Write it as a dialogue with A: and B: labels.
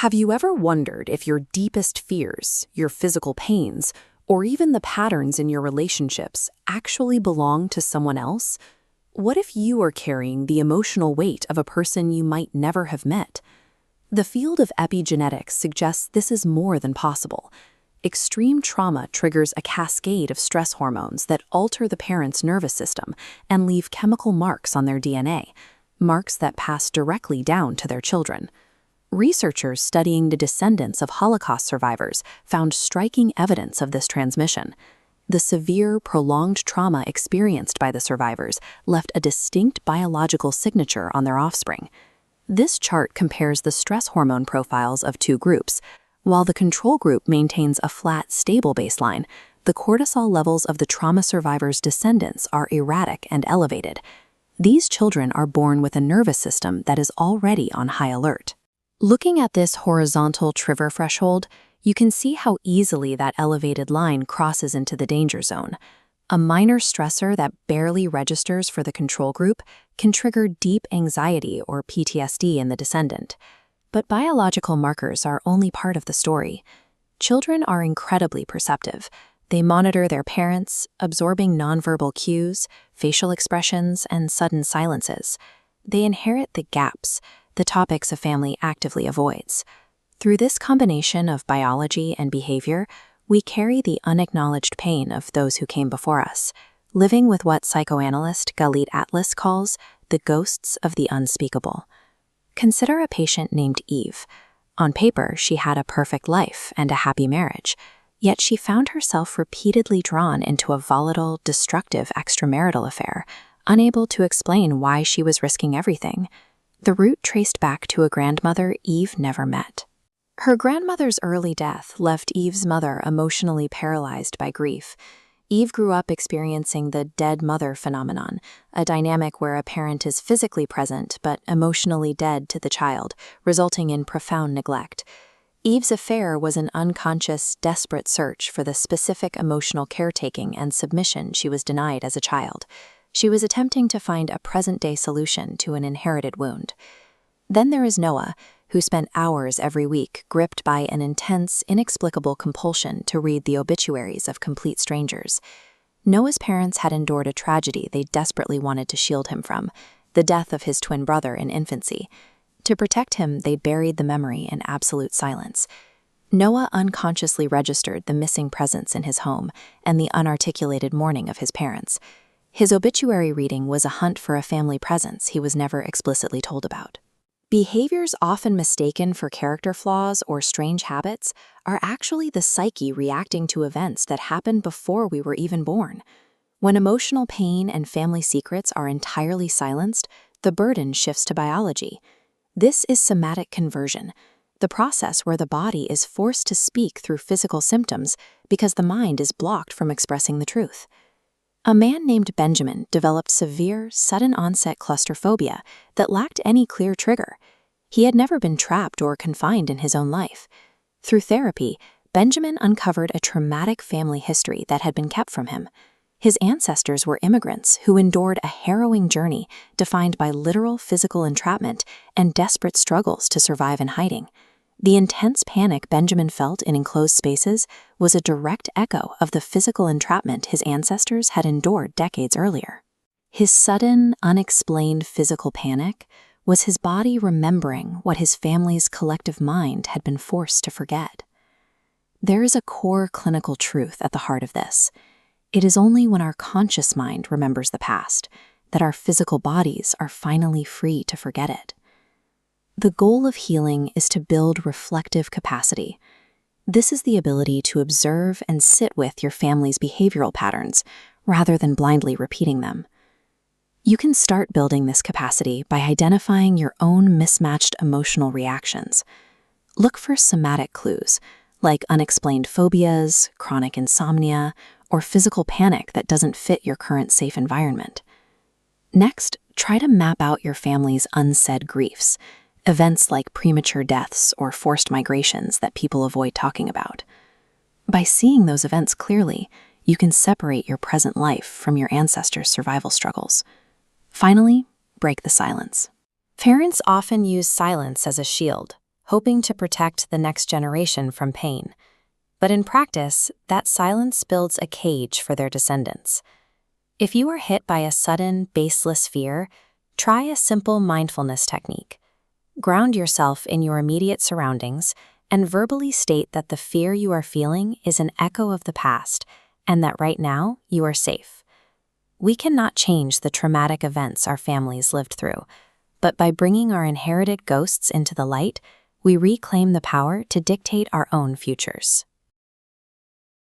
A: Have you ever wondered if your deepest fears, your physical pains, or even the patterns in your relationships actually belong to someone else? What if you are carrying the emotional weight of a person you might never have met? The field of epigenetics suggests this is more than possible. Extreme trauma triggers a cascade of stress hormones that alter the parent's nervous system and leave chemical marks on their DNA, marks that pass directly down to their children. Researchers studying the descendants of Holocaust survivors found striking evidence of this transmission. The severe, prolonged trauma experienced by the survivors left a distinct biological signature on their offspring. This chart compares the stress hormone profiles of two groups. While the control group maintains a flat, stable baseline, the cortisol levels of the trauma survivors' descendants are erratic and elevated. These children are born with a nervous system that is already on high alert. Looking at this horizontal trigger threshold, you can see how easily that elevated line crosses into the danger zone. A minor stressor that barely registers for the control group can trigger deep anxiety or PTSD in the descendant. But biological markers are only part of the story. Children are incredibly perceptive. They monitor their parents, absorbing nonverbal cues, facial expressions, and sudden silences. They inherit the gaps, the topics a family actively avoids. Through this combination of biology and behavior, we carry the unacknowledged pain of those who came before us, living with what psychoanalyst Galit Atlas calls the ghosts of the unspeakable. Consider a patient named Eve. On paper, she had a perfect life and a happy marriage, yet she found herself repeatedly drawn into a volatile, destructive extramarital affair, unable to explain why she was risking everything. The root traced back to a grandmother Eve never met. Her grandmother's early death left Eve's mother emotionally paralyzed by grief. Eve grew up experiencing the dead mother phenomenon, a dynamic where a parent is physically present but emotionally dead to the child, resulting in profound neglect. Eve's affair was an unconscious, desperate search for the specific emotional caretaking and submission she was denied as a child. She was attempting to find a present-day solution to an inherited wound. Then there is Noah, who spent hours every week gripped by an intense, inexplicable compulsion to read the obituaries of complete strangers. Noah's parents had endured a tragedy they desperately wanted to shield him from, the death of his twin brother in infancy. To protect him, they buried the memory in absolute silence. Noah unconsciously registered the missing presence in his home and the unarticulated mourning of his parents. His obituary reading was a hunt for a family presence he was never explicitly told about. Behaviors often mistaken for character flaws or strange habits are actually the psyche reacting to events that happened before we were even born. When emotional pain and family secrets are entirely silenced, the burden shifts to biology. This is somatic conversion, the process where the body is forced to speak through physical symptoms because the mind is blocked from expressing the truth. A man named Benjamin developed severe, sudden-onset claustrophobia that lacked any clear trigger. He had never been trapped or confined in his own life. Through therapy, Benjamin uncovered a traumatic family history that had been kept from him. His ancestors were immigrants who endured a harrowing journey defined by literal physical entrapment and desperate struggles to survive in hiding. The intense panic Benjamin felt in enclosed spaces was a direct echo of the physical entrapment his ancestors had endured decades earlier. His sudden, unexplained physical panic was his body remembering what his family's collective mind had been forced to forget. There is a core clinical truth at the heart of this. It is only when our conscious mind remembers the past that our physical bodies are finally free to forget it. The goal of healing is to build reflective capacity. This is the ability to observe and sit with your family's behavioral patterns, rather than blindly repeating them. You can start building this capacity by identifying your own mismatched emotional reactions. Look for somatic clues, like unexplained phobias, chronic insomnia, or physical panic that doesn't fit your current safe environment. Next, try to map out your family's unsaid griefs, events like premature deaths or forced migrations that people avoid talking about. By seeing those events clearly, you can separate your present life from your ancestors' survival struggles. Finally, break the silence. Parents often use silence as a shield, hoping to protect the next generation from pain. But in practice, that silence builds a cage for their descendants. If you are hit by a sudden, baseless fear, try a simple mindfulness technique. Ground yourself in your immediate surroundings and verbally state that the fear you are feeling is an echo of the past and that right now you are safe. We cannot change the traumatic events our families lived through, but by bringing our inherited ghosts into the light, we reclaim the power to dictate our own futures.